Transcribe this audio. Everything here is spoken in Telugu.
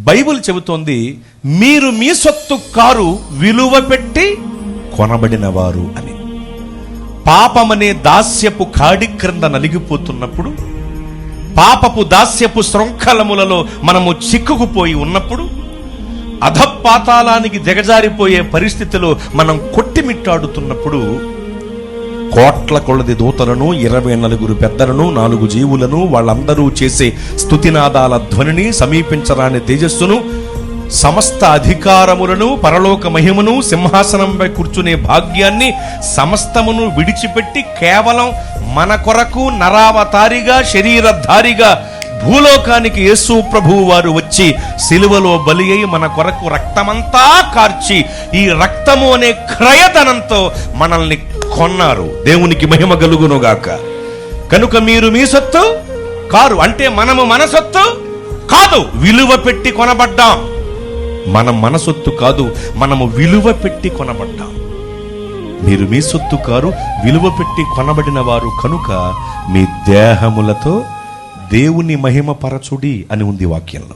బైబిల్ చెబుతోంది, మీరు మీ సొత్తు కారు, విలువ పెట్టి కొనబడిన వారు అని. పాపమనే దాస్యపు కాడి క్రింద నలిగిపోతున్నప్పుడు, పాపపు దాస్యపు శృంఖలములలో మనము చిక్కుకుపోయి ఉన్నప్పుడు, అధపాతాళానికి దిగజారిపోయే పరిస్థితిలో మనం కొట్టిమిట్టాడుతున్నప్పుడు, కోట్ల కొలది దూతలను, 24 పెద్దలను, 4 జీవులను, వాళ్ళందరూ చేసే స్తుతినాదాల ధ్వనిని, సమీపించరాని తేజస్సును, సమస్త అధికారములను, పరలోక మహిమను, సింహాసనంపై కూర్చునే భాగ్యాన్ని సమస్తమును విడిచిపెట్టి కేవలం మన కొరకు నరావతారిగా, శరీరధారిగా భూలోకానికి యేసు ప్రభువు వారు వచ్చి సిలువలో బలి అయి మన కొరకు రక్తమంతా కార్చి, ఈ రక్తము అనే క్రయధనంతో మనల్ని కొన్నారు. దేవునికి మహిమ కలుగునుగాక. కనుక మీరు మీ సొత్తు కారు, అంటే మనము మన సొత్తు కాదు, విలువ పెట్టి కొనబడ్డాం. మనం మన సొత్తు కాదు, మనము విలువ పెట్టి కొనబడ్డాం. మీరు మీ సొత్తు కారు, విలువ పెట్టి కొనబడిన వారు కనుక మీ దేహములతో దేవుని మహిమ పరచుడి అని ఉంది వాక్యంలో.